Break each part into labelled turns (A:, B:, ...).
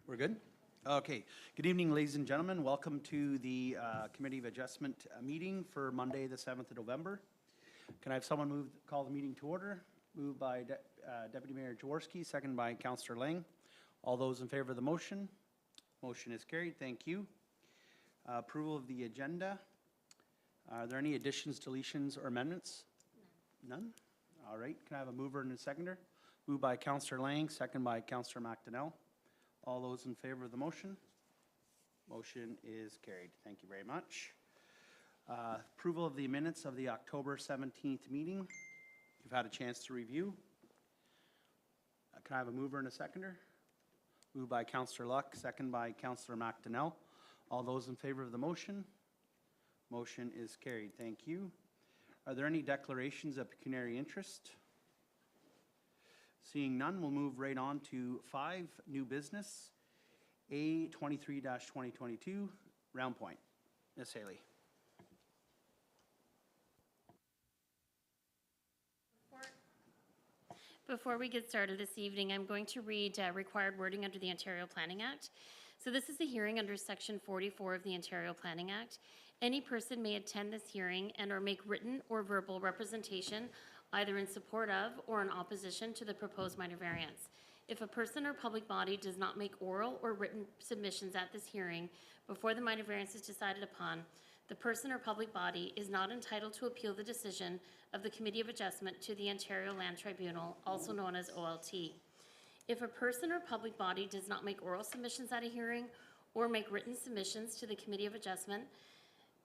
A: We're good? Okay. Good evening, ladies and gentlemen. Welcome to the Committee of Adjustment meeting for Monday, the 7th of November. Can I have someone call the meeting to order? Moved by Deputy Mayor Jaworski, second by Councillor Lang. All those in favor of the motion? Motion is carried. Thank you. Approval of the agenda. Are there any additions, deletions, or amendments? None. All right. Can I have a mover and a seconder? Moved by Councillor Lang, second by Councillor McDonnell. All those in favor of the motion? Motion is carried. Thank you very much. Approval of the minutes of the October 17th meeting. You've had a chance to review. Can I have a mover and a seconder? Moved by Councillor Luck, second by Councillor McDonnell. All those in favor of the motion? Motion is carried. Thank you. Are there any declarations of pecuniary interest? Seeing none, we'll move right on to 5, new business. A 23-2022, Round Point. Ms. Haley.
B: Before we get started this evening, I'm going to read required wording under the Ontario Planning Act. So this is a hearing under Section 44 of the Ontario Planning Act. Any person may attend this hearing and or make written or verbal representation either in support of or in opposition to the proposed minor variance. If a person or public body does not make oral or written submissions at this hearing before the minor variance is decided upon, the person or public body is not entitled to appeal the decision of the Committee of Adjustment to the Ontario Land Tribunal, also known as OLT. If a person or public body does not make oral submissions at a hearing or make written submissions to the Committee of Adjustment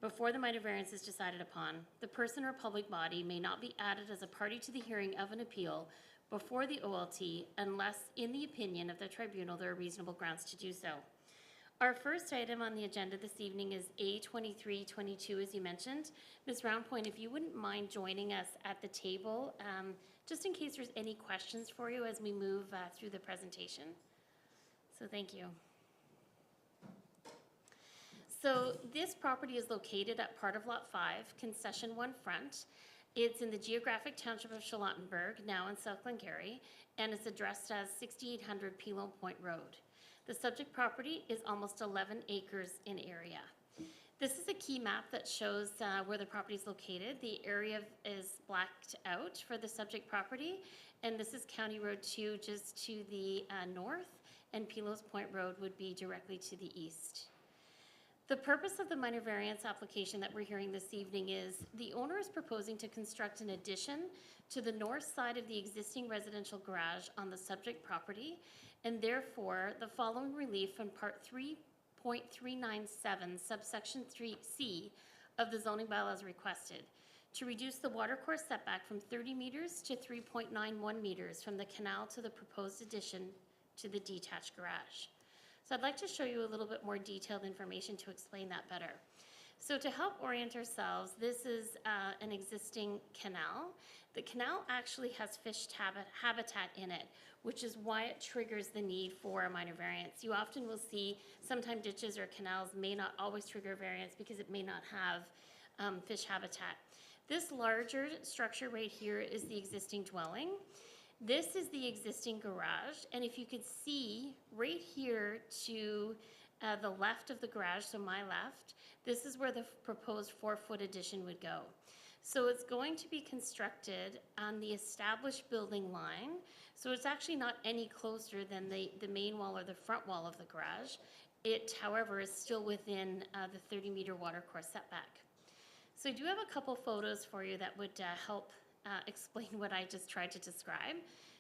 B: before the minor variance is decided upon, the person or public body may not be added as a party to the hearing of an appeal before the OLT unless, in the opinion of the tribunal, there are reasonable grounds to do so. Our first item on the agenda this evening is A2322, as you mentioned. Ms. Roundpoint, if you wouldn't mind joining us at the table, just in case there's any questions for you as we move through the presentation. So thank you. So this property is located at part of Lot 5, Concession 1 Front. It's in the geographic township of Charlottenburg, now in South Glengarry, and is addressed as 6800 Pilon Point Road. The subject property is almost 11 acres in area. This is a key map that shows where the property is located. The area is blacked out for the subject property, and this is County Road 2 just to the north, and Pilon Point Road would be directly to the east. The purpose of the minor variance application that we're hearing this evening is the owner is proposing to construct an addition to the north side of the existing residential garage on the subject property, and therefore the following relief from Part 3.397 subsection 3C of the zoning bylaws requested: to reduce the watercourse setback from 30 meters to 3.91 meters from the canal to the proposed addition to the detached garage. So I'd like to show you a little bit more detailed information to explain that better. So to help orient ourselves, this is an existing canal. The canal actually has fish habitat in it, which is why it triggers the need for a minor variance. You often will see sometimes ditches or canals may not always trigger a variance because it may not have fish habitat. This larger structure right here is the existing dwelling. This is the existing garage, and if you could see right here to the left of the garage, so my left, this is where the proposed 4-foot addition would go. So it's going to be constructed on the established building line, so it's actually not any closer than the main wall or the front wall of the garage. It, however, is still within the 30-meter watercourse setback. So I do have a couple photos for you that would help explain what I just tried to describe.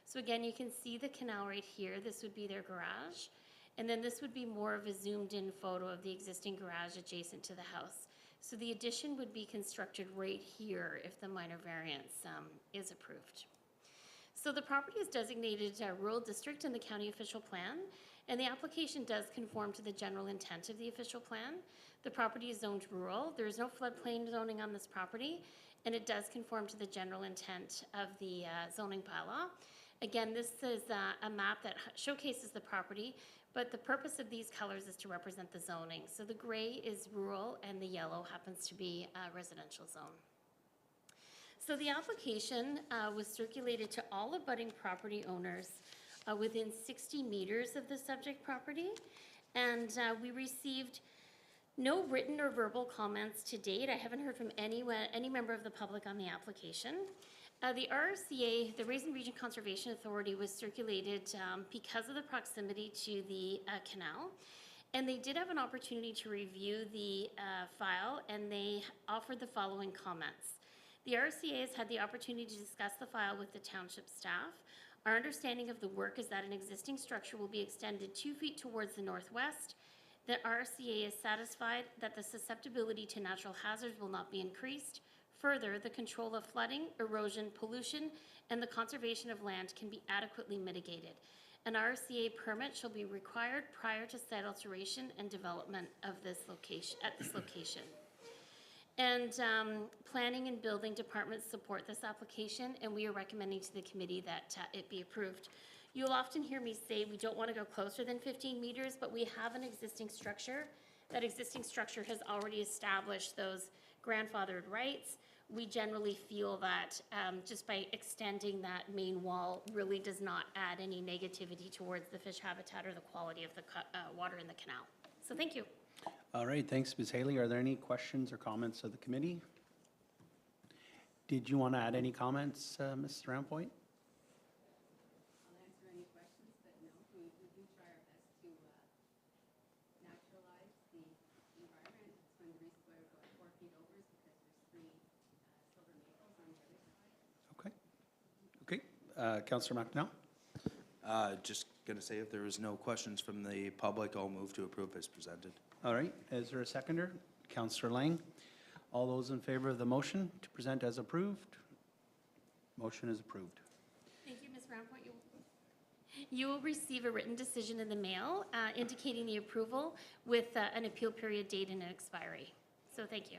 B: So again, you can see the canal right here. This would be their garage. And then this would be more of a zoomed in photo of the existing garage adjacent to the house. So the addition would be constructed right here if the minor variance is approved. So the property is designated a rural district in the county official plan, and the application does conform to the general intent of the official plan. The property is zoned rural. There is no floodplain zoning on this property, and it does conform to the general intent of the zoning bylaw. Again, this is a map that showcases the property, but the purpose of these colors is to represent the zoning. So the gray is rural and the yellow happens to be a residential zone. So the application was circulated to all abutting property owners within 60 meters of the subject property. And we received no written or verbal comments to date. I haven't heard from any member of the public on the application. The RCA, the Raisin Region Conservation Authority, was circulated because of the proximity to the canal. And they did have an opportunity to review the file, and they offered the following comments. The RCA has had the opportunity to discuss the file with the township staff. Our understanding of the work is that an existing structure will be extended 2 feet towards the northwest. The RCA is satisfied that the susceptibility to natural hazards will not be increased. Further, the control of flooding, erosion, pollution, and the conservation of land can be adequately mitigated. An RCA permit shall be required prior to site alteration and development of this location, at this location. And planning and building departments support this application, and we are recommending to the committee that it be approved. You'll often hear me say we don't want to go closer than 15 meters, but we have an existing structure. That existing structure has already established those grandfathered rights. We generally feel that just by extending that main wall really does not add any negativity towards the fish habitat or the quality of the water in the canal. So thank you.
A: All right, thanks, Ms. Haley. Are there any questions or comments of the committee? Did you want to add any comments, Ms. Roundpoint?
C: I'll answer any questions, but no, we do try our best to naturalize the environment. It's when the reason why we're going 4 feet over is because there's 3 silver maples on the other side.
A: Okay. Councillor McNeil?
D: Just going to say, if there is no questions from the public, I'll move to approve as presented.
A: All right, is there a seconder? Councillor Lang. All those in favor of the motion to present as approved? Motion is approved.
B: Thank you, Ms. Roundpoint. You will receive a written decision in the mail indicating the approval with an appeal period date and an expiry. So thank you.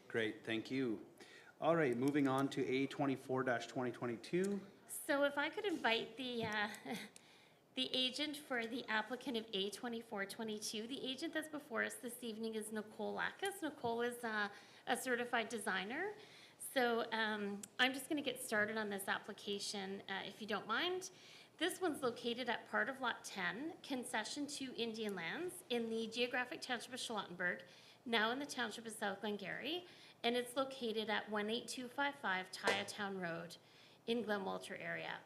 A: Great, thank you. All right, moving on to A24-2022.
B: So if I could invite the agent for the applicant of A2422, the agent that's before us this evening is Nicole Lackas. Nicole is a certified designer. So I'm just going to get started on this application if you don't mind. This one's located at part of Lot 10, Concession 2 Indian Lands, in the geographic township of Charlottenburg, now in the township of South Glengarry, and it's located at 18255 Tyatown Road in Glen Walter area.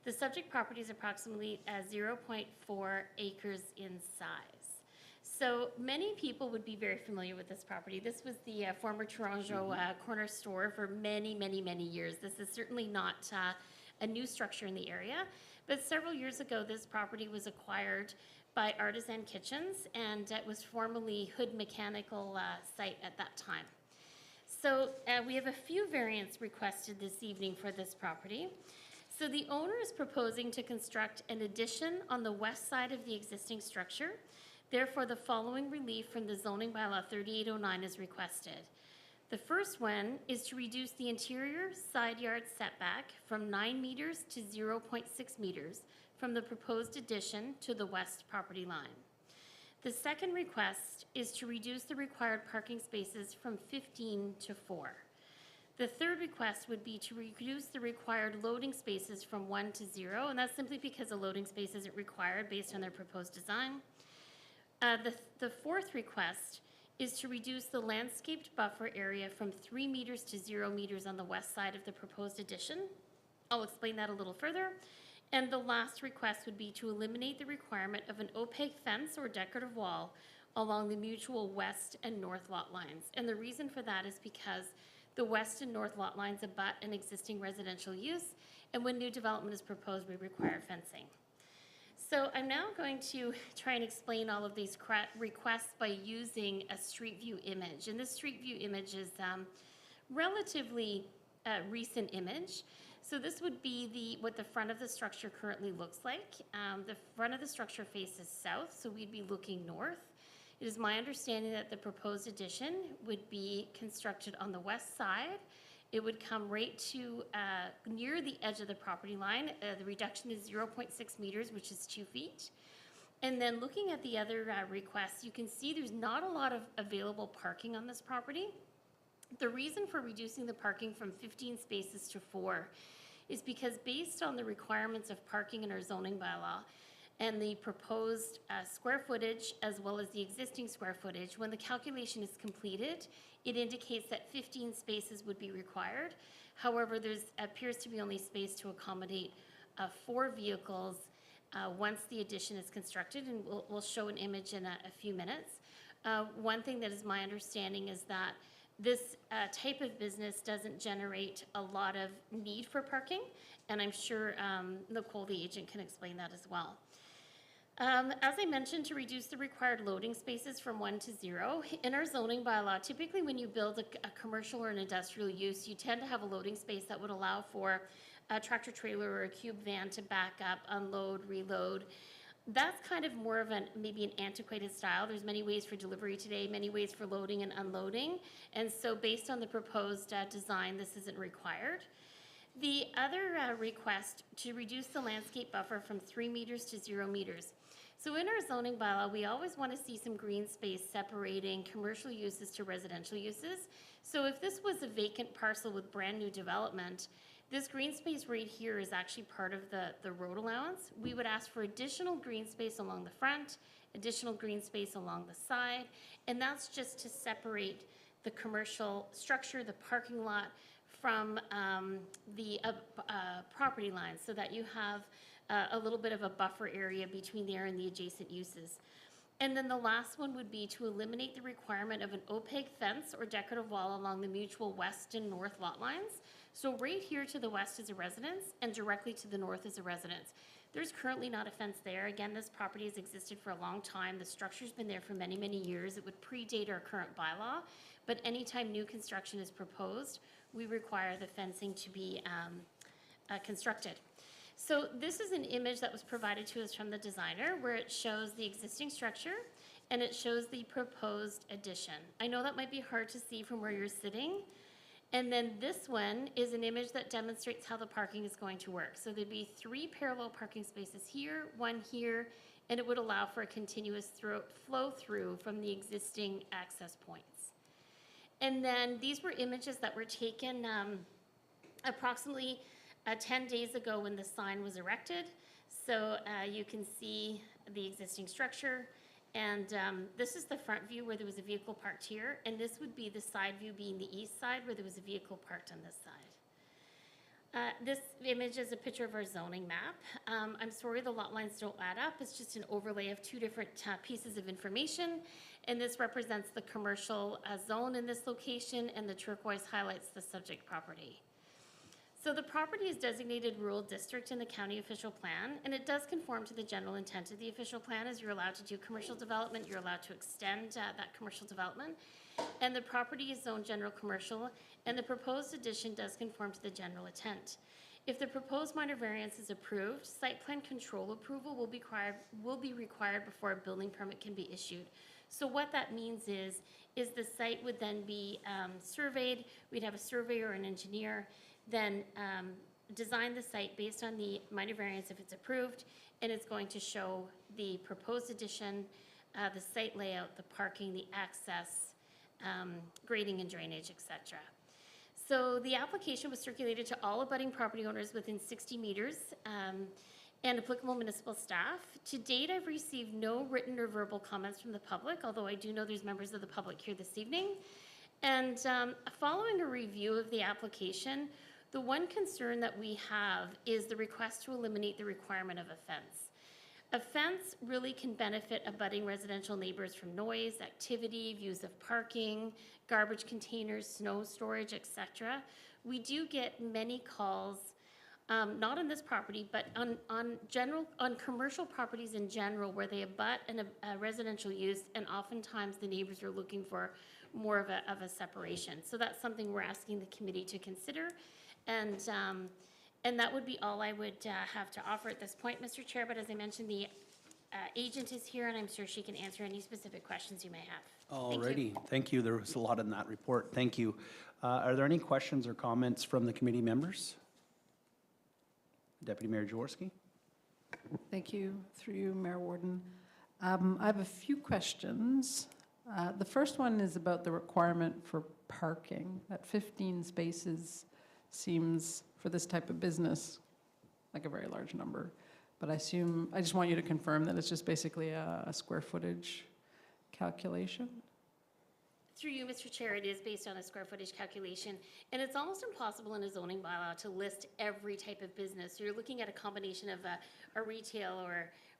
B: The subject property is approximately 0.4 acres in size. So many people would be very familiar with this property. This was the former Toronto corner store for many, many, many years. This is certainly not a new structure in the area, but several years ago, this property was acquired by Artisan Kitchens, and it was formerly Hood Mechanical site at that time. So we have a few variants requested this evening for this property. So the owner is proposing to construct an addition on the west side of the existing structure. Therefore, the following relief from the zoning bylaw 3809 is requested. The first one is to reduce the interior side yard setback from 9 meters to 0.6 meters from the proposed addition to the west property line. The second request is to reduce the required parking spaces from 15 to 4. The third request would be to reduce the required loading spaces from 1 to 0, and that's simply because a loading space isn't required based on their proposed design. The fourth request is to reduce the landscaped buffer area from 3 meters to 0 meters on the west side of the proposed addition. I'll explain that a little further. And the last request would be to eliminate the requirement of an opaque fence or decorative wall along the mutual west and north lot lines. And the reason for that is because the west and north lot lines abut an existing residential use, and when new development is proposed, we require fencing. So I'm now going to try and explain all of these requests by using a street view image. And this street view image is relatively recent image. So this would be what the front of the structure currently looks like. The front of the structure faces south, so we'd be looking north. It is my understanding that the proposed addition would be constructed on the west side. It would come right to near the edge of the property line. The reduction is 0.6 meters, which is 2 feet. And then looking at the other requests, you can see there's not a lot of available parking on this property. The reason for reducing the parking from 15 spaces to 4 is because based on the requirements of parking in our zoning bylaw and the proposed square footage as well as the existing square footage, when the calculation is completed, it indicates that 15 spaces would be required. However, there appears to be only space to accommodate 4 vehicles once the addition is constructed, and we'll show an image in a few minutes. One thing that is my understanding is that this type of business doesn't generate a lot of need for parking, and I'm sure Nicole, the agent, can explain that as well. As I mentioned, to reduce the required loading spaces from 1 to 0, in our zoning bylaw, typically when you build a commercial or an industrial use, you tend to have a loading space that would allow for a tractor trailer or a cube van to back up, unload, reload. That's kind of more of maybe an antiquated style. There's many ways for delivery today, many ways for loading and unloading. And so based on the proposed design, this isn't required. The other request to reduce the landscape buffer from 3 meters to 0 meters. So in our zoning bylaw, we always want to see some green space separating commercial uses to residential uses. So if this was a vacant parcel with brand new development, this green space right here is actually part of the road allowance. We would ask for additional green space along the front, additional green space along the side, and that's just to separate the commercial structure, the parking lot, from the property lines, so that you have a little bit of a buffer area between there and the adjacent uses. And then the last one would be to eliminate the requirement of an opaque fence or decorative wall along the mutual west and north lot lines. So right here to the west is a residence, and directly to the north is a residence. There's currently not a fence there. Again, this property has existed for a long time. The structure's been there for many, many years. It would predate our current bylaw, but anytime new construction is proposed, we require the fencing to be constructed. So this is an image that was provided to us from the designer, where it shows the existing structure and it shows the proposed addition. I know that might be hard to see from where you're sitting. And then this one is an image that demonstrates how the parking is going to work. So there'd be 3 parallel parking spaces here, 1 here, and it would allow for a continuous flow through from the existing access points. And then these were images that were taken approximately 10 days ago when the sign was erected. So you can see the existing structure. And this is the front view where there was a vehicle parked here. And this would be the side view being the east side where there was a vehicle parked on this side. This image is a picture of our zoning map. I'm sorry the lot lines don't add up. It's just an overlay of 2 different pieces of information. And this represents the commercial zone in this location, and the turquoise highlights the subject property. So the property is designated rural district in the county official plan, and it does conform to the general intent of the official plan, as you're allowed to do commercial development, you're allowed to extend that commercial development. And the property is zoned general commercial, and the proposed addition does conform to the general intent. If the proposed minor variance is approved, site plan control approval will be required before a building permit can be issued. So what that means is the site would then be surveyed. We'd have a surveyor or an engineer then design the site based on the minor variance if it's approved, and it's going to show the proposed addition, the site layout, the parking, the access, grading and drainage, etc. So the application was circulated to all abutting property owners within 60 meters and applicable municipal staff. To date, I've received no written or verbal comments from the public, although I do know there's members of the public here this evening. And following a review of the application, the one concern that we have is the request to eliminate the requirement of a fence. A fence really can benefit abutting residential neighbors from noise, activity, views of parking, garbage containers, snow storage, etc. We do get many calls, not on this property, but on commercial properties in general, where they abut a residential use, and oftentimes the neighbors are looking for more of a separation. So that's something we're asking the committee to consider. And that would be all I would have to offer at this point, Mr. Chair. But as I mentioned, the agent is here, and I'm sure she can answer any specific questions you may have.
A: Alrighty, thank you. There was a lot in that report. Thank you. Are there any questions or comments from the committee members? Deputy Mayor Jaworski.
E: Thank you. Through you, Mayor Warden. I have a few questions. The first one is about the requirement for parking, that 15 spaces seems, for this type of business, like a very large number. But I just want you to confirm that it's just basically a square footage calculation?
B: Through you, Mr. Chair, it is based on a square footage calculation, and it's almost impossible in a zoning bylaw to list every type of business. You're looking at a combination of a retail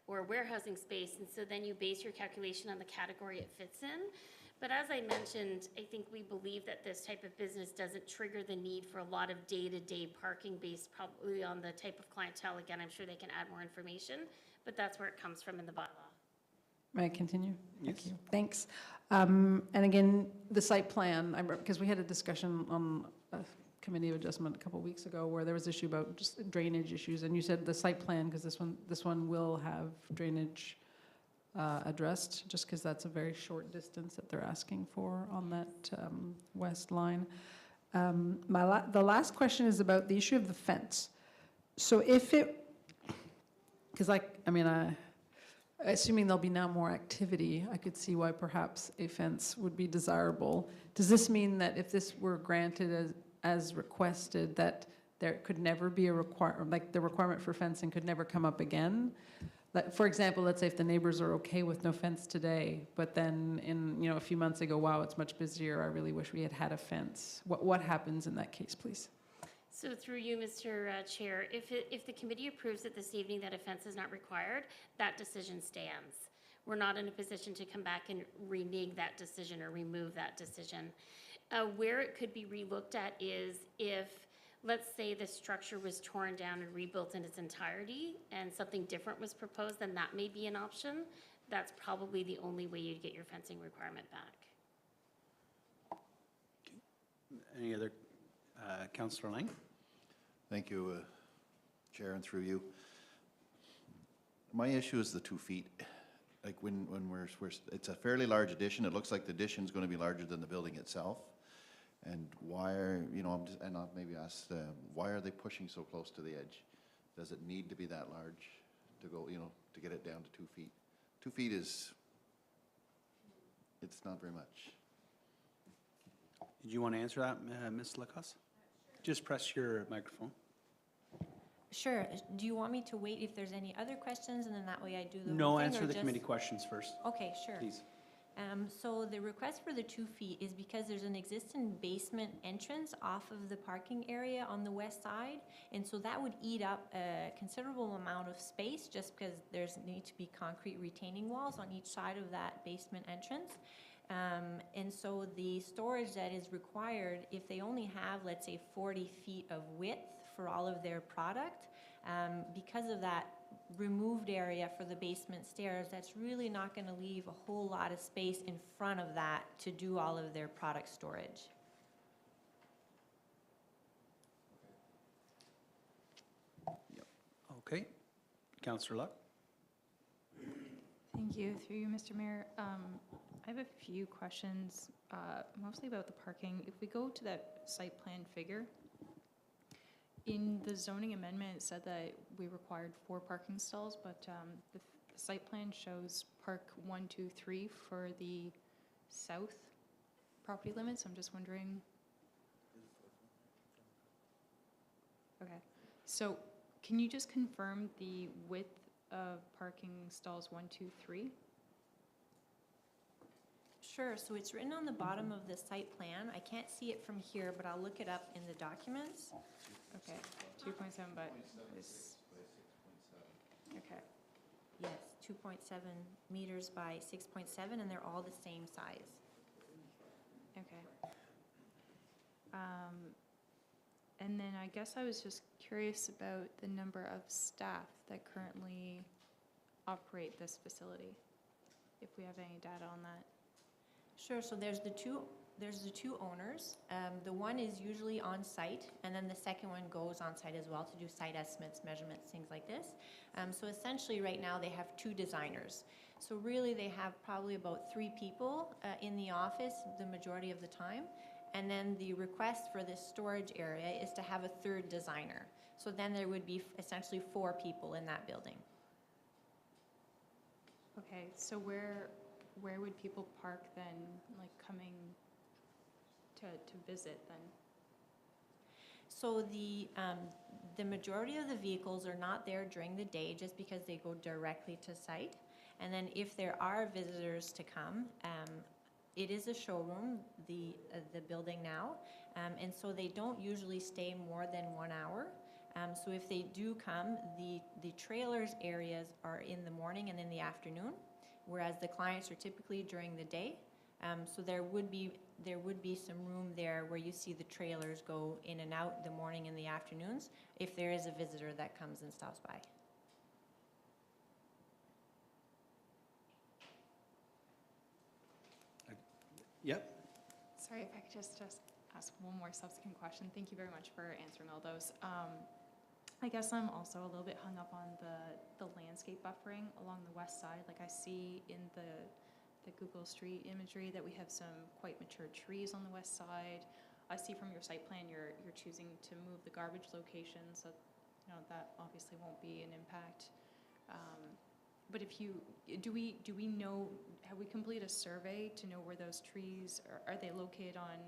B: or warehousing space, and so then you base your calculation on the category it fits in. But as I mentioned, I think we believe that this type of business doesn't trigger the need for a lot of day-to-day parking based probably on the type of clientele. Again, I'm sure they can add more information, but that's where it comes from in the bylaw.
E: May I continue? Thank
A: Yes.
E: you. Thanks. And again, the site plan, because we had a discussion on a committee of adjustment a couple weeks ago where there was issue about just drainage issues, and you said the site plan, because this one will have drainage addressed, just because that's a very short distance that they're asking for on that west line. The last question is about the issue of the fence. So if it, because assuming there'll be now more activity, I could see why perhaps a fence would be desirable. Does this mean that if this were granted as requested, that there could never be a the requirement for fencing could never come up again? Like, for example, let's say if the neighbors are okay with no fence today, but then in a few months they go, wow, it's much busier, I really wish we had had a fence. What happens in that case, please?
B: So through you, Mr. Chair, if the committee approves it this evening that a fence is not required, that decision stands. We're not in a position to come back and renege that decision or remove that decision. Where it could be relooked at is if, let's say, the structure was torn down and rebuilt in its entirety and something different was proposed, then that may be an option. That's probably the only way you'd get your fencing requirement back.
A: Any other, Councillor Lang?
F: Thank you, Chair, and through you. My issue is the 2 feet. Like when it's a fairly large addition, it looks like the addition's going to be larger than the building itself. And why are, I'll maybe ask, why are they pushing so close to the edge? Does it need to be that large to go, to get it down to 2 feet? 2 feet it's not very much.
A: Did you want to answer that, Ms. Lacoste? Just press your microphone.
G: Sure. Do you want me to wait if there's any other questions, and then that way I do the
A: No,
G: whole thing,
A: answer
G: or
A: the
G: just-
A: committee questions first,
G: Okay, sure.
A: please.
G: So the request for the 2 feet is because there's an existing basement entrance off of the parking area on the west side, and so that would eat up a considerable amount of space just because there's need to be concrete retaining walls on each side of that basement entrance. And so the storage that is required, if they only have, let's say, 40 feet of width for all of their product, because of that removed area for the basement stairs, that's really not going to leave a whole lot of space in front of that to do all of their product storage.
A: Okay. Councillor Luck?
H: Thank you. Through you, Mr. Mayor. I have a few questions, mostly about the parking. If we go to that site plan figure, in the zoning amendment, it said that we required 4 parking stalls, but the site plan shows park 1, 2, 3 for the south property limits. I'm just wondering. Okay, so can you just confirm the width of parking stalls 1, 2, 3?
G: Sure, so it's written on the bottom of the site plan. I can't see it from here, but I'll look it up in the documents.
H: Okay, 2.7, but it's, okay.
G: Yes, 2.7 meters by 6.7, and they're all the same size.
H: Okay. And then I guess I was just curious about the number of staff that currently operate this facility, if we have any data on that.
G: Sure, so there's the two owners. The one is usually on site, and then the second one goes on site as well to do site estimates, measurements, things like this. So essentially right now they have 2 designers. So really they have probably about 3 people in the office the majority of the time. And then the request for this storage area is to have a 3rd designer. So then there would be essentially 4 people in that building.
H: Okay, so where would people park then, like coming to visit then?
G: So the majority of the vehicles are not there during the day just because they go directly to site. And then if there are visitors to come, it is a showroom, the building now, and so they don't usually stay more than 1 hour. So if they do come, the trailers areas are in the morning and in the afternoon, whereas the clients are typically during the day. So there would be some room there where you see the trailers go in and out the morning and the afternoons if there is a visitor that comes and stops by.
A: Yep.
H: Sorry, if I could just ask one more subsequent question. Thank you very much for answering all those. I guess I'm also a little bit hung up on the landscape buffering along the west side. Like I see in the Google Street imagery that we have some quite mature trees on the west side. I see from your site plan you're choosing to move the garbage location, so that obviously won't be an impact. But do we know, have we completed a survey to know where those trees are they located on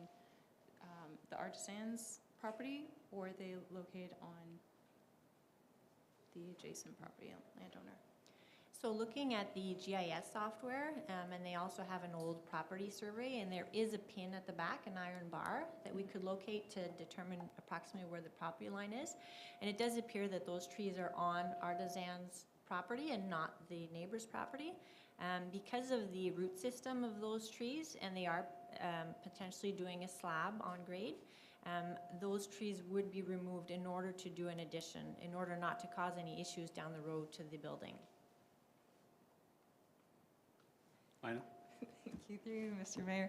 H: the artisan's property, or are they located on the adjacent property landowner?
G: So looking at the GIS software, and they also have an old property survey, and there is a pin at the back, an iron bar, that we could locate to determine approximately where the property line is. And it does appear that those trees are on Artisan's property and not the neighbor's property. Because of the root system of those trees, and they are potentially doing a slab on grade, those trees would be removed in order to do an addition, in order not to cause any issues down the road to the building.
A: I know.
H: Thank you, through you, Mr. Mayor.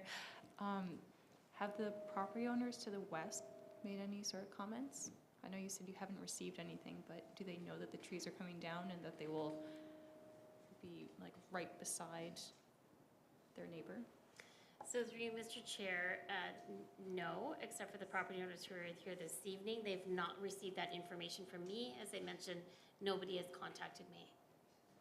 H: Have the property owners to the west made any sort of comments? I know you said you haven't received anything, but do they know that the trees are coming down and that they will be like right beside their neighbor?
B: So through you, Mr. Chair, no, except for the property owners who are here this evening. They've not received that information from me. As I mentioned, nobody has contacted me.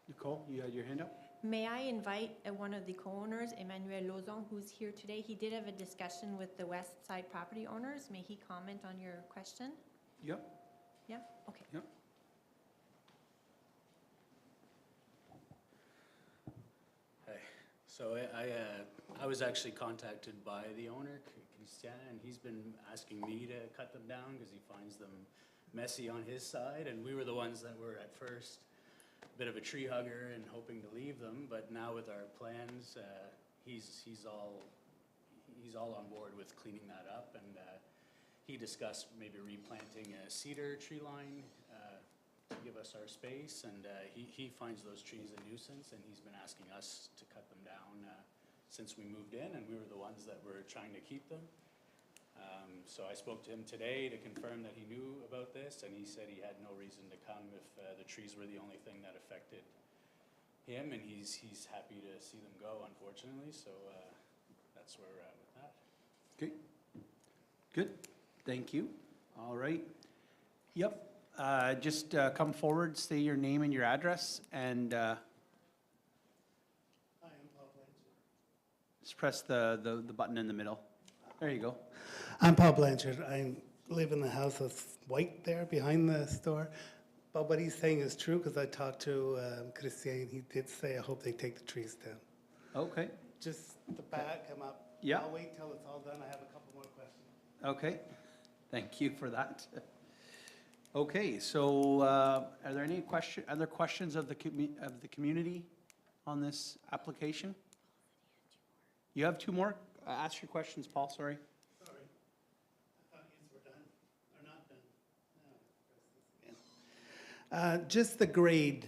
A: Nicole, you had your hand up?
G: May I invite one of the co-owners, Emmanuel Lozon, who's here today? He did have a discussion with the west side property owners. May he comment on your question?
A: Yep.
G: Yeah, okay.
A: Yep.
I: Hey, so I was actually contacted by the owner, Christian, and he's been asking me to cut them down because he finds them messy on his side, and we were the ones that were at first a bit of a tree hugger and hoping to leave them, but now with our plans, he's all on board with cleaning that up, and he discussed maybe replanting a cedar tree line to give us our space, and he finds those trees a nuisance, and he's been asking us to cut them down since we moved in, and we were the ones that were trying to keep them. So I spoke to him today to confirm that he knew about this, and he said he had no reason to come if the trees were the only thing that affected him, and he's happy to see them go, unfortunately, so that's where we're at with that.
A: Okay. Good. Thank you. All right. Yep. Just come forward, say your name and your address, and
J: Hi, I'm Paul Blanchard.
A: just press the button in the middle. There you go.
J: I'm Paul Blanchard. I live in the house that's white there behind the store. But what he's saying is true, because I talked to Christian. He did say, I hope they take the trees down.
A: Okay.
J: Just the back, I'm up.
A: Yeah.
J: I'll wait till it's all done. I have a couple more questions.
A: Okay. Thank you for that. Okay, so are there any other questions of the community on this application? You have two more? Ask your questions, Paul, sorry.
J: Sorry. I thought these were done, or not done. No, press this again. Just the grade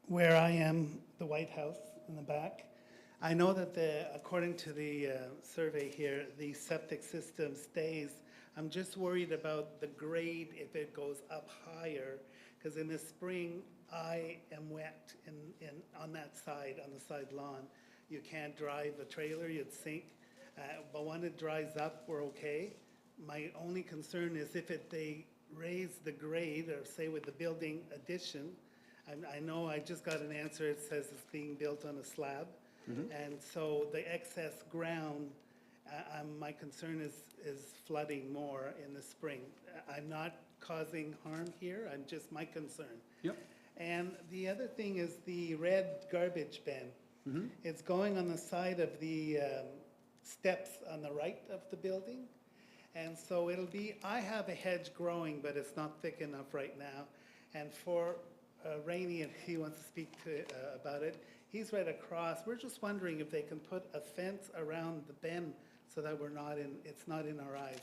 J: where I am, the White House in the back. I know that according to the survey here, the septic system stays. I'm just worried about the grade if it goes up higher, because in the spring, I am wet on that side, on the side lawn. You can't drive a trailer, you'd sink. But when it dries up, we're okay. My only concern is if they raise the grade, or say with the building addition, I know I just got an answer, it says it's being built on a slab. And so the excess ground My concern is flooding more in the spring. I'm not causing harm here, I'm just my concern.
A: Yep.
J: And the other thing is the red garbage bin. It's going on the side of the steps on the right of the building. And so it'll be, I have a hedge growing, but it's not thick enough right now. And for Rainey, if he wants to speak to, about it, he's right across. We're just wondering if they can put a fence around the bend so that it's not in our eyes.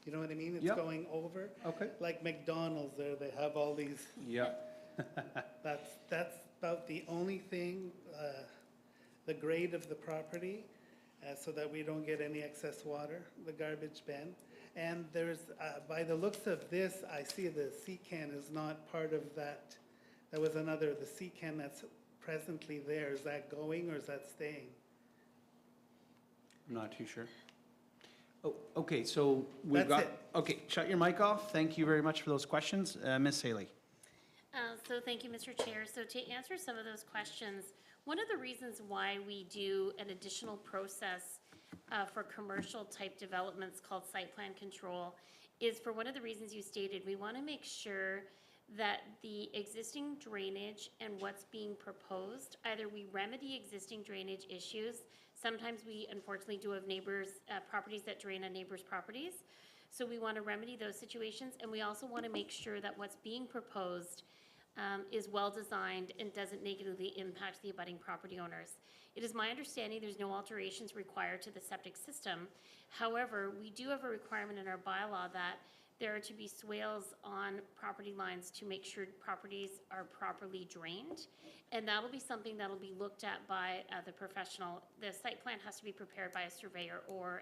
J: You know what I mean? It's
A: Yep.
J: going over.
A: Okay.
J: Like McDonald's there, they have all these,
A: Yep.
J: that's about the only thing, the grade of the property, so that we don't get any excess water, the garbage bin. And there's, by the looks of this, I see the sea can is not part of that. There was another, the sea can that's presently there. Is that going or is that staying?
A: I'm not too sure. Oh, okay, so we've
J: That's
A: got,
J: it.
A: okay, shut your mic off. Thank you very much for those questions. Ms. Haley?
B: So thank you, Mr. Chair. So to answer some of those questions, one of the reasons why we do an additional process for commercial type developments called site plan control is for one of the reasons you stated. We want to make sure that the existing drainage and what's being proposed, either we remedy existing drainage issues. Sometimes we unfortunately do have neighbors, properties that drain on neighbors' properties. So we want to remedy those situations, and we also want to make sure that what's being proposed is well-designed and doesn't negatively impact the abutting property owners. It is my understanding there's no alterations required to the septic system. However, we do have a requirement in our bylaw that there are to be swales on property lines to make sure properties are properly drained. And that'll be something that'll be looked at by the professional. The site plan has to be prepared by a surveyor or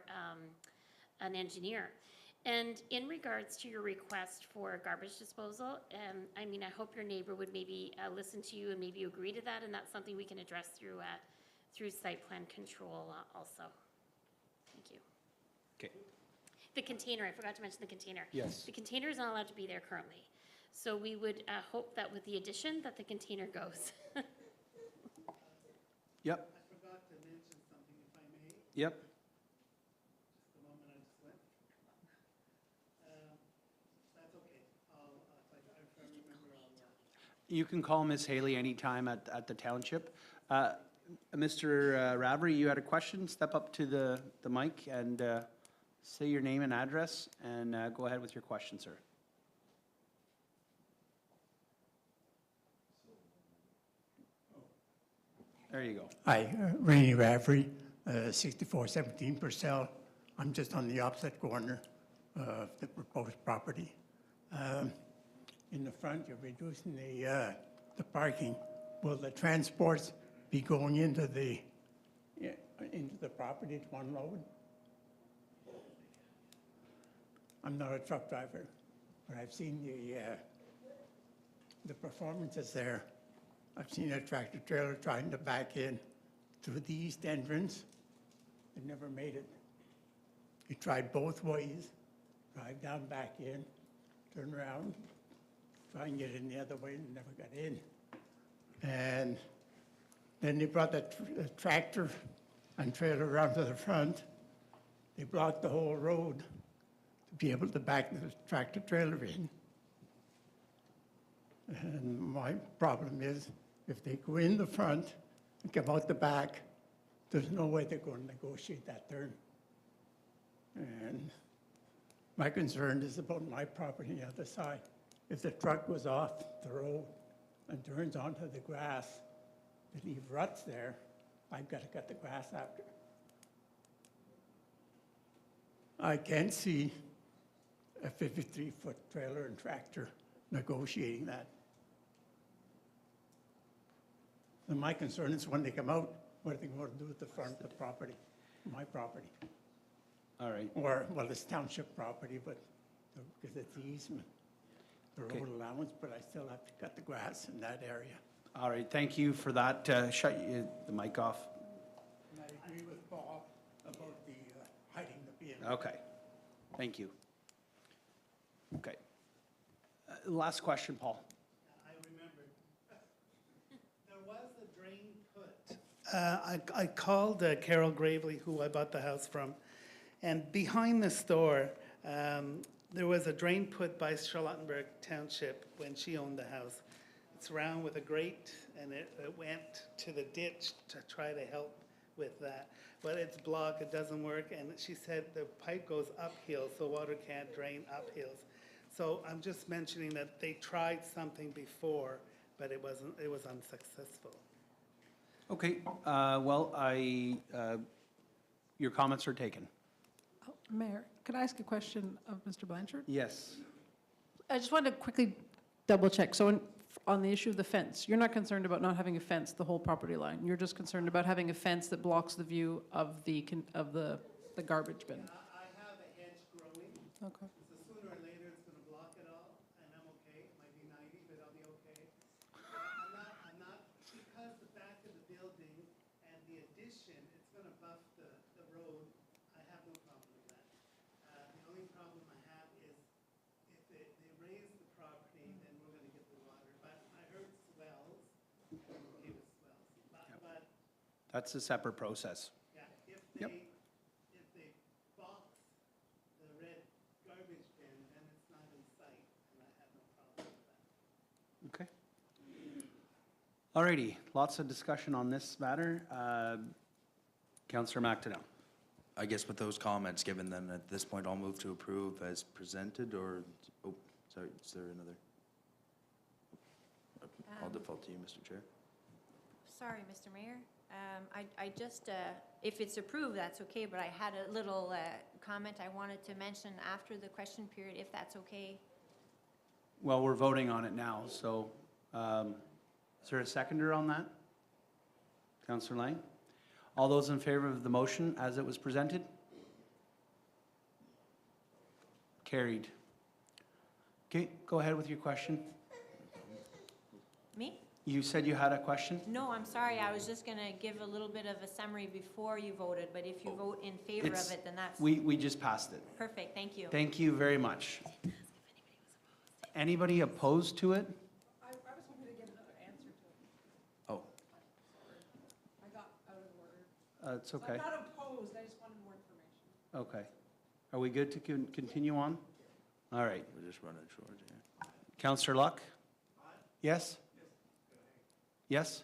B: an engineer. And in regards to your request for garbage disposal, I mean, I hope your neighbor would maybe listen to you and maybe agree to that, and that's something we can address through site plan control also. Thank you.
A: Okay.
B: The container, I forgot to mention the container.
A: Yes.
B: The container is not allowed to be there currently. So we would hope that with the addition, that the container goes.
A: Yep,
J: I forgot to mention something, if I may.
A: yep.
J: Just the moment I just went. That's okay. If I remember, I'll.
A: You can call Ms. Haley anytime at the township. Mr. Ravery, you had a question? Step up to the mic and say your name and address, and go ahead with your question, sir. There you go.
K: Hi, Rainey Raffrey, 6417 Purcell. I'm just on the opposite corner of the proposed property. In the front, you're reducing the parking. Will the transports be going into the property to unload? I'm not a truck driver, but I've seen the performances there. I've seen a tractor trailer trying to back in through the east entrance. It never made it. He tried both ways, drive down back in, turn around, try and get in the other way, and never got in. And then they brought the tractor and trailer around to the front. They blocked the whole road to be able to back the tractor trailer in. And my problem is, if they go in the front and come out the back, there's no way they're going to negotiate that turn. And my concern is about my property on the other side. If the truck goes off the road and turns onto the grass, they leave ruts there, I've got to cut the grass after. I can't see a 53-foot trailer and tractor negotiating that. And my concern is when they come out, what are they going to do with the front of the property, my property?
A: All right.
K: Or, well, it's township property, but, because it's the easement, the
A: Okay.
K: road allowance, but I still have to cut the grass in that area.
A: All right, thank you for that. Shut the mic off.
K: And I agree with Bob about the hiding the bin.
A: Okay, thank you. Okay. Last question, Paul.
J: I remembered. There was a drain put I called Carol Gravely, who I bought the house from, and behind the store, there was a drain put by Charlottenburg Township when she owned the house. It's round with a grate, and it went to the ditch to try to help with that. But it's blocked, it doesn't work, and she said the pipe goes uphill, so water can't drain uphills. So I'm just mentioning that they tried something before, but it was unsuccessful.
A: Okay, your comments are taken.
E: Oh, Mayor, could I ask a question of Mr. Blanchard?
A: Yes.
E: I just wanted to quickly double check. So on the issue of the fence, you're not concerned about not having a fence the whole property line. You're just concerned about having a fence that blocks the view of the garbage bin.
J: I have a hedge growing.
E: Okay.
J: So sooner or later, it's gonna block it all, and I'm okay. It might be 90, but I'll be okay. I'm not, because the back of the building and the addition, it's gonna buff the road. I have no problem with that. The only problem I have is if they raise the property, then we're gonna get the water. But I heard swells, I'm okay with swells. But
A: That's a separate process.
J: yeah,
A: Yep.
J: if they box the red garbage bin, then it's not in sight, and I have no problem with that.
A: Okay. Alrighty, lots of discussion on this matter. Councillor McDonnell.
D: I guess with those comments given, then at this point, I'll move to approve as presented, or, oh, sorry, is there another? I'll default to you, Mr. Chair.
G: Sorry, Mr. Mayor. I just, if it's approved, that's okay, but I had a little comment I wanted to mention after the question period, if that's okay.
A: Well, we're voting on it now, so is there a seconder on that? Councillor Lang? All those in favor of the motion as it was presented? Carried. Okay, go ahead with your question.
G: Me?
A: You said you had a question?
G: No, I'm sorry, I was just gonna give a little bit of a summary before you voted, but if you vote in favor
A: It's-
G: of it, then that's
A: We just passed it.
G: perfect, thank you.
A: Thank you very much. Anybody opposed to it?
E: I was hoping to get another answer to it.
D: Oh,
E: I got out of order.
A: It's okay.
E: not opposed, I just wanted more information.
A: Okay. Are we good to continue on? All right.
D: we're just running short here.
A: Councillor Luck? Yes? Yes?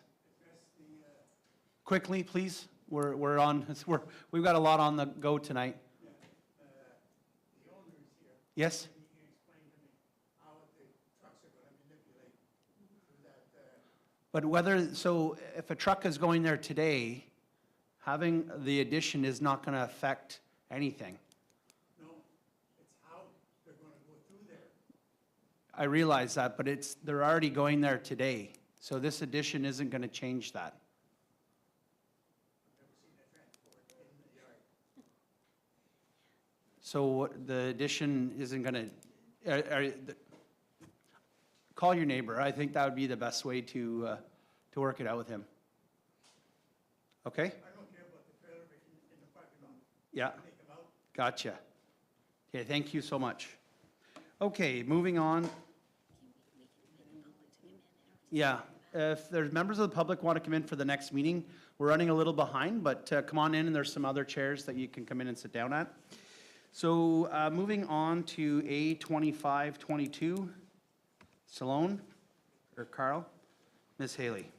A: Quickly, please. We're on, we've got a lot on the go tonight.
K: The owner is here.
A: Yes?
K: He can explain to me how the trucks are gonna manipulate through that,
A: But whether, so if a truck is going there today, having the addition is not going to affect anything.
K: no, it's how they're gonna go through there.
A: I realize that, but they're already going there today. So this addition isn't going to change that.
K: I've never seen a transport in the yard.
A: So the addition isn't going to, call your neighbor. I think that would be the best way to work it out with him. Okay?
K: I don't care about the trailer in the parking lot.
A: Yeah,
K: Take them out.
A: gotcha. Okay, thank you so much. Okay, moving on. Yeah, if there's members of the public want to come in for the next meeting, we're running a little behind, but come on in and there's some other chairs that you can come in and sit down at. So moving on to A2522, Salone, or Carl, Ms. Haley.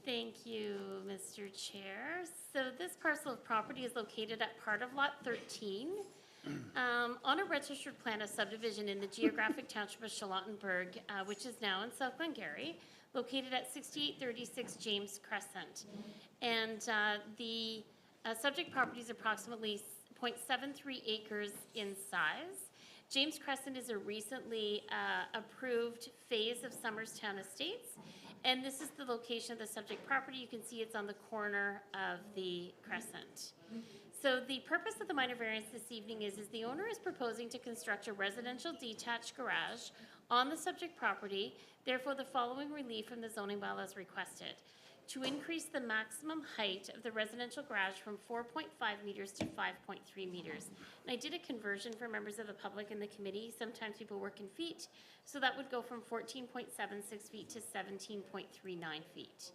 B: Thank you, Mr. Chair. So this parcel of property is located at part of Lot 13 on a registered plan of subdivision in the geographic township of Charlottenburg, which is now in South Glengarry, located at 6836 James Crescent. And the subject property is approximately 0.73 acres in size. James Crescent is a recently approved phase of Somerstown Estates, and this is the location of the subject property. You can see it's on the corner of the crescent. So the purpose of the minor variance this evening is the owner is proposing to construct a residential detached garage on the subject property. Therefore, the following relief from the zoning bylaws requested: to increase the maximum height of the residential garage from 4.5 meters to 5.3 meters. And I did a conversion for members of the public in the committee. Sometimes people work in feet, so that would go from 14.76 feet to 17.39 feet.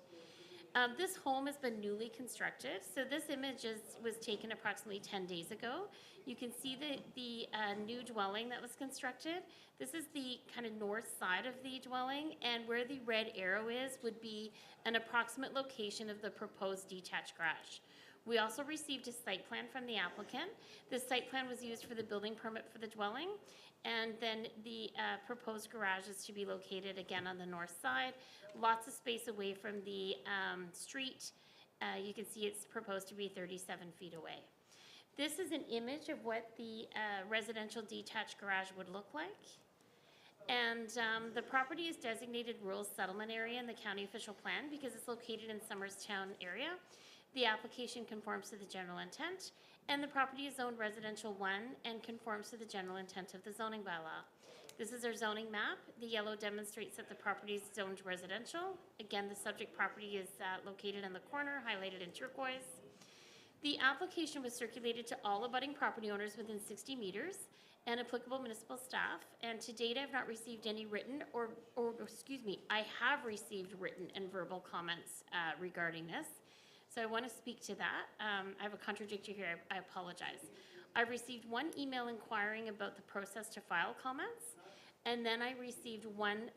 B: This home has been newly constructed, so this image was taken approximately 10 days ago. You can see the new dwelling that was constructed. This is the kind of north side of the dwelling, and where the red arrow is would be an approximate location of the proposed detached garage. We also received a site plan from the applicant. This site plan was used for the building permit for the dwelling, and then the proposed garage is to be located again on the north side. Lots of space away from the street. You can see it's proposed to be 37 feet away. This is an image of what the residential detached garage would look like. And the property is designated rural settlement area in the county official plan because it's located in Somerstown area. The application conforms to the general intent, and the property is zoned residential 1 and conforms to the general intent of the zoning bylaw. This is our zoning map. The yellow demonstrates that the property is zoned residential. Again, the subject property is located in the corner, highlighted in turquoise. The application was circulated to all abutting property owners within 60 meters and applicable municipal staff. And to date, I have not received any written I have received written and verbal comments regarding this. So I want to speak to that. I have a contradictory here. I apologize. I've received one email inquiring about the process to file comments, and then I received one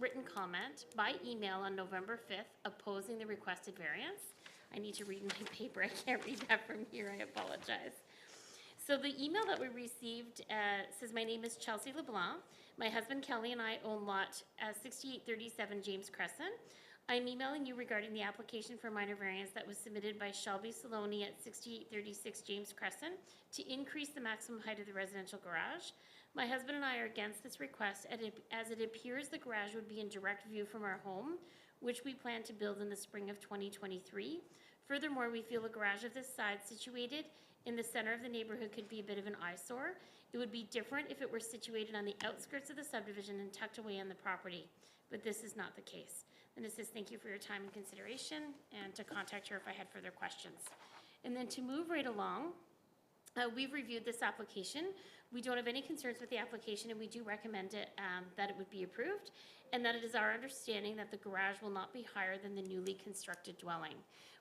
B: written comment by email on November 5th opposing the requested variance. I need to read my paper. I can't read that from here. I apologize. So the email that we received says, my name is Chelsea LeBlanc. My husband Kelly and I own lot 6837 James Crescent. I'm emailing you regarding the application for minor variance that was submitted by Shelby Saloni at 6836 James Crescent to increase the maximum height of the residential garage. My husband and I are against this request as it appears the garage would be in direct view from our home, which we plan to build in the spring of 2023. Furthermore, we feel a garage of this size situated in the center of the neighborhood could be a bit of an eyesore. It would be different if it were situated on the outskirts of the subdivision and tucked away on the property, but this is not the case. And it says, thank you for your time and consideration, and to contact her if I had further questions. And then to move right along, we've reviewed this application. We don't have any concerns with the application, and we do recommend it, that it would be approved, and that it is our understanding that the garage will not be higher than the newly constructed dwelling.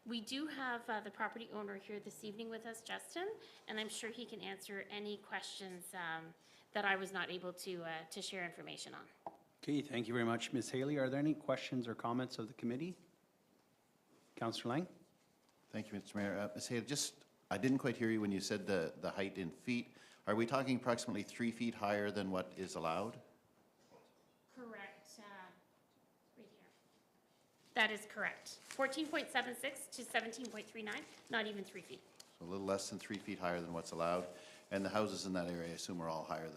B: We do have the property owner here this evening with us, Justin, and I'm sure he can answer any questions that I was not able to share information on.
A: Okay, thank you very much. Ms. Haley, are there any questions or comments of the committee? Councillor Lang?
F: Thank you, Mr. Mayor. Ms. Haley, I didn't quite hear you when you said the height in feet. Are we talking approximately 3 feet higher than what is allowed?
B: Correct. Right here. That is correct. 14.76 to 17.39, not even 3 feet.
F: So a little less than 3 feet higher than what's allowed. And the houses in that area, I assume, are all higher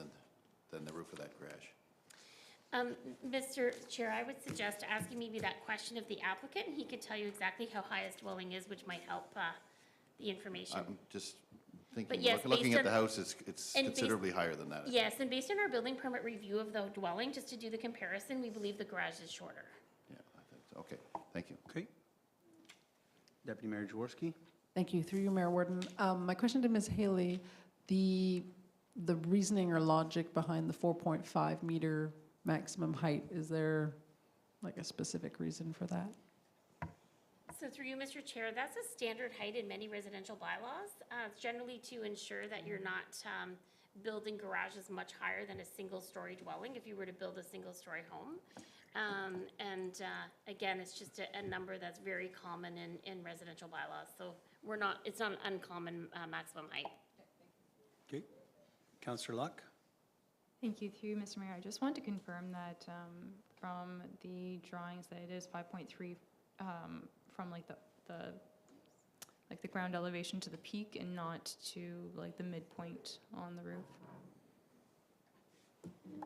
F: than the roof of that garage.
B: Mr. Chair, I would suggest asking maybe that question of the applicant. He could tell you exactly how high his dwelling is, which might help the information.
F: I'm just thinking,
B: But yes,
F: looking
B: based
F: at the
B: on-
F: house, it's
B: and based-
F: considerably higher than that.
B: Yes, and based on our building permit review of the dwelling, just to do the comparison, we believe the garage is shorter.
F: Yeah, I think so. Okay, thank you.
A: Okay. Deputy Mayor Jaworski?
E: Thank you. Through you, Mayor Warden. My question to Ms. Haley, the reasoning or logic behind the 4.5 meter maximum height, is there like a specific reason for that?
B: So through you, Mr. Chair, that's a standard height in many residential bylaws. It's generally to ensure that you're not building garages much higher than a single-story dwelling if you were to build a single-story home. Again, it's just a number that's very common in residential bylaws. So it's not an uncommon maximum height.
A: Okay. Councillor Luck?
H: Thank you. Through you, Mr. Mayor, I just want to confirm that from the drawings that it is 5.3 from like the ground elevation to the peak and not to like the midpoint on the roof.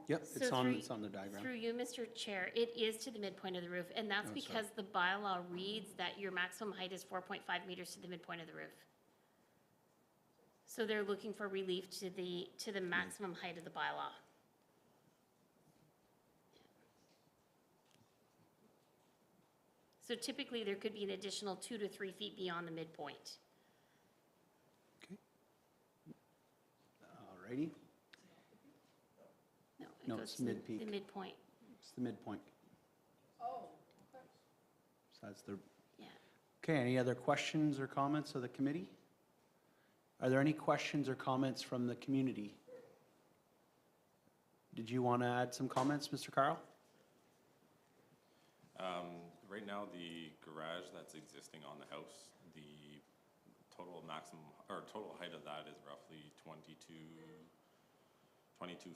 A: Yep,
B: So
A: it's on the diagram.
B: Through you, Mr. Chair, it is to the midpoint of the roof, and that's
A: Oh,
B: because the bylaw reads that your maximum height is 4.5 meters to the midpoint of the roof. So they're looking for relief to the maximum height of the bylaw. So typically, there could be an additional 2 to 3 feet beyond the midpoint.
A: Alrighty,
B: No,
A: No,
B: it
A: it's
B: goes to
A: mid-peak.
B: the midpoint.
A: it's the midpoint. So that's the,
B: Yeah.
A: okay, any other questions or comments of the committee? Are there any questions or comments from the community? Did you want to add some comments, Mr. Carl?
L: Right now, the garage that's existing on the house, the total maximum, or total height of that is roughly 22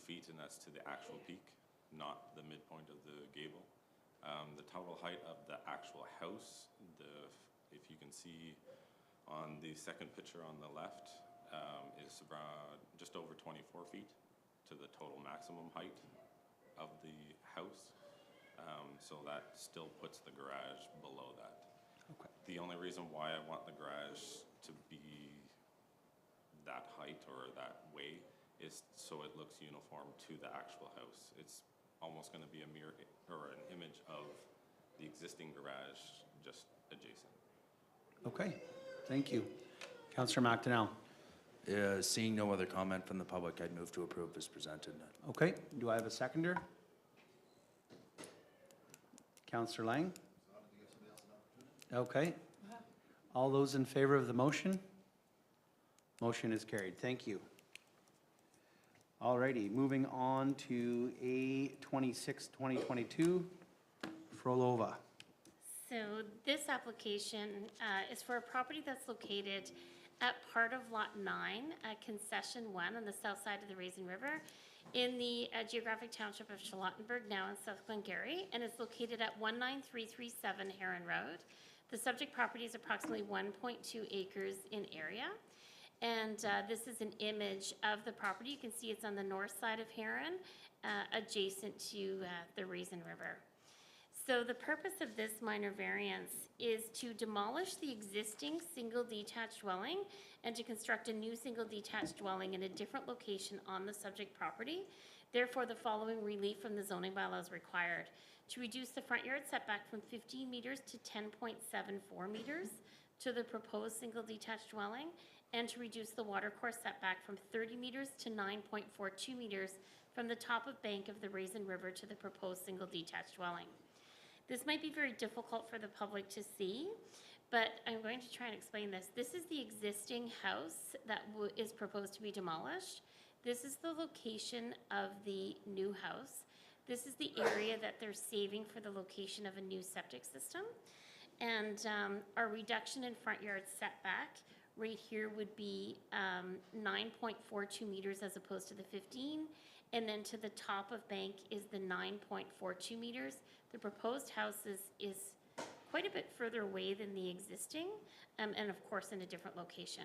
L: feet, and that's to the actual peak, not the midpoint of the gable. The total height of the actual house, if you can see on the second picture on the left, is around just over 24 feet to the total maximum height of the house. So that still puts the garage below that.
A: Okay.
L: The only reason why I want the garage to be that height or that way is so it looks uniform to the actual house. It's almost going to be a mirror or an image of the existing garage just adjacent.
A: Okay, thank you. Councillor McDonnell.
D: Seeing no other comment from the public, I'd move to approve as presented.
A: Okay, do I have a seconder? Councillor Lang? Okay. All those in favor of the motion? Motion is carried. Thank you. All righty, moving on to A26, 2022, Frolova.
B: So this application is for a property that's located at part of Lot 9, Concession 1 on the south side of the Raisin River in the geographic township of Charlottenburg, now in South Glengarry, and it's located at 19337 Heron Road. The subject property is approximately 1.2 acres in area. And this is an image of the property. You can see it's on the north side of Heron, adjacent to the Raisin River. So the purpose of this minor variance is to demolish the existing single detached dwelling and to construct a new single detached dwelling in a different location on the subject property. Therefore, the following relief from the zoning bylaw is required: to reduce the front yard setback from 15 meters to 10.74 meters to the proposed single detached dwelling, and to reduce the watercourse setback from 30 meters to 9.42 meters from the top of bank of the Raisin River to the proposed single detached dwelling. This might be very difficult for the public to see, but I'm going to try and explain this. This is the existing house that is proposed to be demolished. This is the location of the new house. This is the area that they're saving for the location of a new septic system. And our reduction in front yard setback right here would be 9.42 meters as opposed to the 15. And then to the top of bank is the 9.42 meters. The proposed house is quite a bit further away than the existing, and of course in a different location.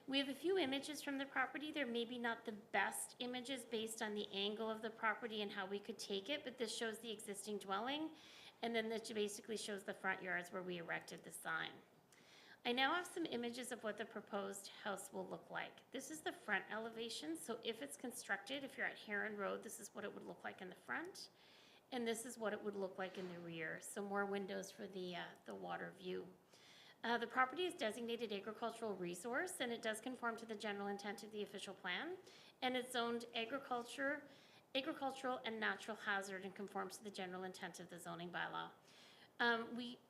B: We have a few images from the property. They're maybe not the best images based on the angle of the property and how we could take it, but this shows the existing dwelling, and then this basically shows the front yards where we erected the sign. I now have some images of what the proposed house will look like. This is the front elevation, so if it's constructed, if you're at Heron Road, this is what it would look like in the front, and this is what it would look like in the rear, so more windows for the water view. The property is designated agricultural resource, and it does conform to the general intent of the official plan, and it's zoned agricultural and natural hazard and conforms to the general intent of the zoning bylaw.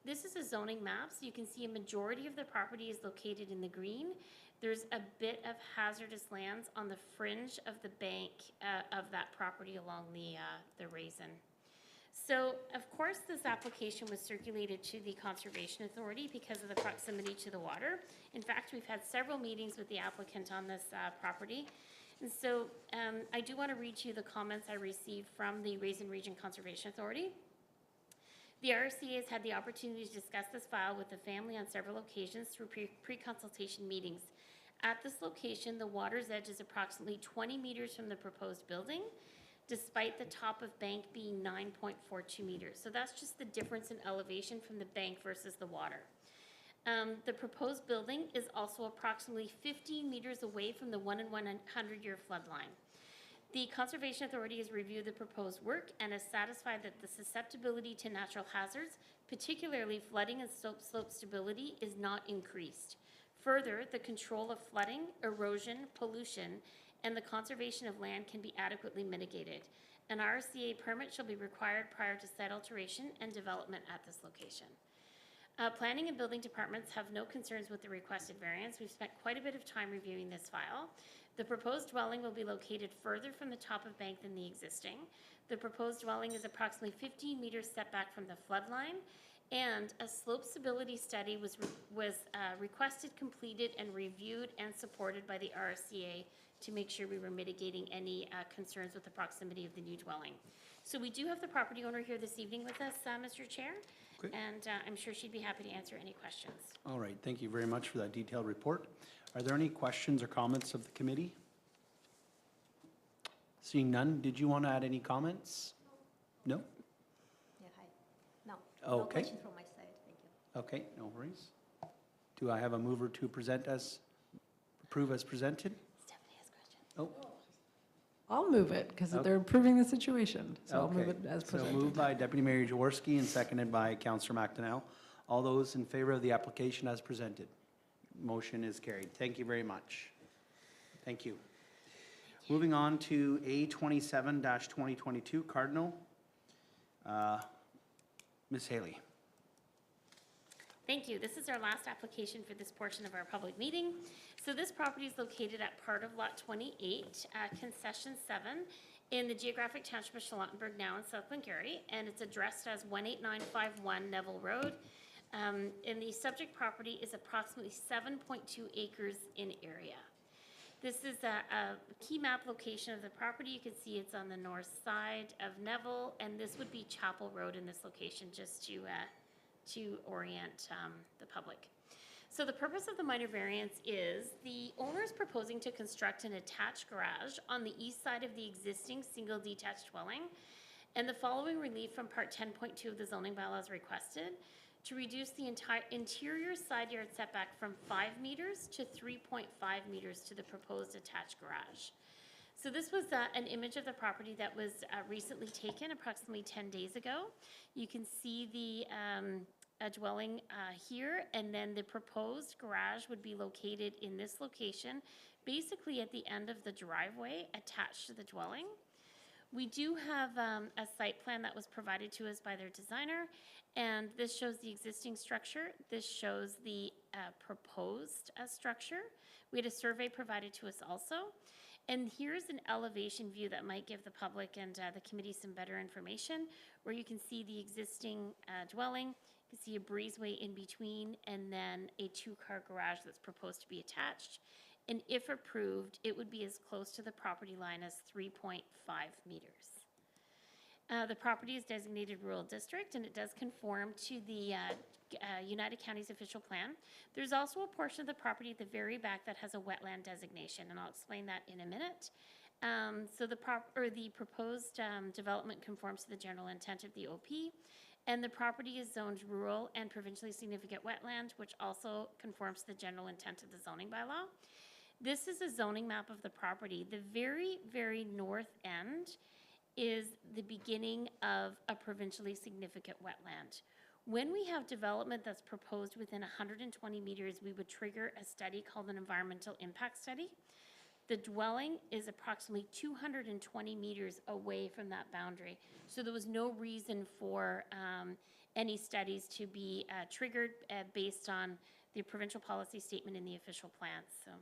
B: This is a zoning map, so you can see a majority of the property is located in the green. There's a bit of hazardous lands on the fringe of the bank of that property along the Raisin. So, of course, this application was circulated to the Conservation Authority because of the proximity to the water. In fact, we've had several meetings with the applicant on this property. And so I do want to read to you the comments I received from the Raisin Region Conservation Authority. The RCA has had the opportunity to discuss this file with the family on several occasions through pre-consultation meetings. At this location, the water's edge is approximately 20 meters from the proposed building, despite the top of bank being 9.42 meters. So that's just the difference in elevation from the bank versus the water. The proposed building is also approximately 15 meters away from the 1 in 100-year flood line. The Conservation Authority has reviewed the proposed work and is satisfied that the susceptibility to natural hazards, particularly flooding and slope stability, is not increased. Further, the control of flooding, erosion, pollution, and the conservation of land can be adequately mitigated. An RCA permit shall be required prior to site alteration and development at this location. Planning and building departments have no concerns with the requested variance. We've spent quite a bit of time reviewing this file. The proposed dwelling will be located further from the top of bank than the existing. The proposed dwelling is approximately 15 meters setback from the flood line, and a slope stability study was requested, completed, and reviewed and supported by the RSCA to make sure we were mitigating any concerns with the proximity of the new dwelling. So we do have the property owner here this evening with us, Mr. Chair,
A: Okay.
B: and I'm sure she'd be happy to answer any questions.
A: All right, thank you very much for that detailed report. Are there any questions or comments of the committee? Seeing none, did you want to add any comments? No?
C: Yeah, hi. No, no
A: Okay.
C: question from my side, thank you.
A: Okay, no worries. Do I have a mover to approve as presented?
B: Stephanie has questions.
A: Oh,
E: I'll move it, because
A: Okay.
E: they're improving the situation, so I'll move
A: okay.
E: it as
A: So moved
E: presented.
A: by Deputy Mayor Jaworski and seconded by Councillor McDonell. All those in favor of the application as presented? Motion is carried. Thank you very much. Thank you. Moving on to A27-2022 Cardinal. Ms. Haley.
B: Thank you. This is our last application for this portion of our public meeting. So this property is located at part of Lot 28, Concession 7, in the geographic township of Charlottenburg, now in South Glengarry, and it's addressed as 18951 Neville Road. And the subject property is approximately 7.2 acres in area. This is a key map location of the property. You can see it's on the north side of Neville, and this would be Chapel Road in this location, just to orient the public. So the purpose of the minor variance is the owner is proposing to construct an attached garage on the east side of the existing single detached dwelling, and the following relief from Part 10.2 of the zoning bylaws requested to reduce the entire interior side yard setback from 5 meters to 3.5 meters to the proposed attached garage. So this was an image of the property that was recently taken approximately 10 days ago. You can see the dwelling here, and then the proposed garage would be located in this location, basically at the end of the driveway attached to the dwelling. We do have a site plan that was provided to us by their designer, and this shows the existing structure. This shows the proposed structure. We had a survey provided to us also. And here's an elevation view that might give the public and the committee some better information, where you can see the existing dwelling. You can see a breezeway in between, and then a two-car garage that's proposed to be attached. And if approved, it would be as close to the property line as 3.5 meters. The property is designated rural district, and it does conform to the United Counties official plan. There's also a portion of the property at the very back that has a wetland designation, and I'll explain that in a minute. So the proposed development conforms to the general intent of the OP, and the property is zoned rural and provincially significant wetland, which also conforms to the general intent of the zoning bylaw. This is a zoning map of the property. The very, very north end is the beginning of a provincially significant wetland. When we have development that's proposed within 120 meters, we would trigger a study called an environmental impact study. The dwelling is approximately 220 meters away from that boundary. So there was no reason for any studies to be triggered based on the provincial policy statement in the official plan. So.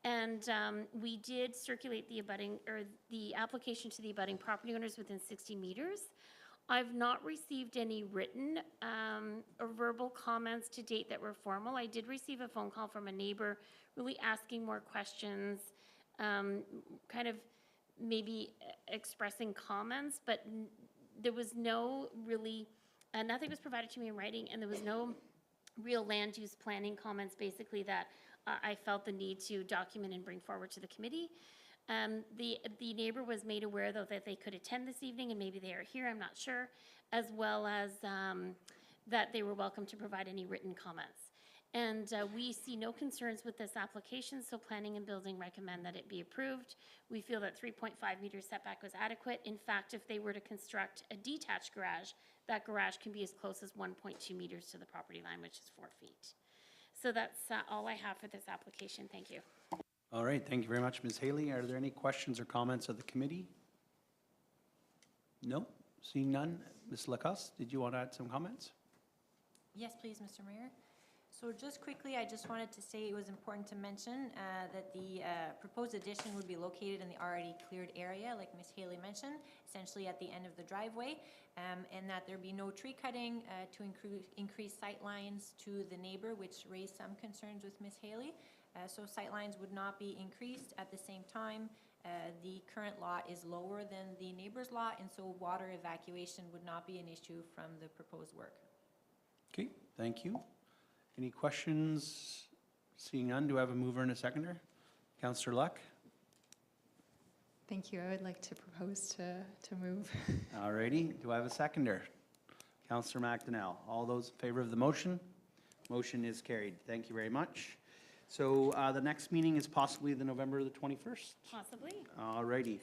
B: And we did circulate the application to the abutting property owners within 60 meters. I've not received any written or verbal comments to date that were formal. I did receive a phone call from a neighbor really asking more questions, kind of maybe expressing comments, but there was no really, nothing was provided to me in writing, and there was no real land use planning comments basically that I felt the need to document and bring forward to the committee. The neighbor was made aware, though, that they could attend this evening, and maybe they are here, I'm not sure, as well as that they were welcome to provide any written comments. And we see no concerns with this application, so planning and building recommend that it be approved. We feel that 3.5 meter setback was adequate. In fact, if they were to construct a detached garage, that garage can be as close as 1.2 meters to the property line, which is 4 feet. So that's all I have for this application. Thank you.
A: All right, thank you very much, Ms. Haley. Are there any questions or comments of the committee? No, seeing none. Ms. Lacoste, did you want to add some comments?
G: Yes, please, Mr. Mayor. So just quickly, I just wanted to say it was important to mention that the proposed addition would be located in the already cleared area, like Ms. Haley mentioned, essentially at the end of the driveway, and that there be no tree cutting to increase sight lines to the neighbor, which raised some concerns with Ms. Haley. So sight lines would not be increased. At the same time, the current lot is lower than the neighbor's lot, and so water evacuation would not be an issue from the proposed work.
A: Okay, thank you. Any questions? Seeing none, do I have a mover and a seconder? Counselor Luck?
M: Thank you. I would like to propose to move.
A: All righty, do I have a seconder? Counselor McDonnell. All those in favor of the motion? Motion is carried. Thank you very much. So the next meeting is possibly the November the 21st?
B: Possibly.
A: All righty.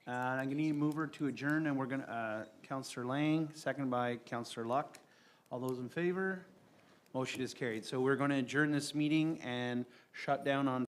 A: I'm going to need a mover to adjourn, and we're going to, Counselor Lang, second by Counselor Luck. All those in favor? Motion is carried. So we're going to adjourn this meeting and shut down on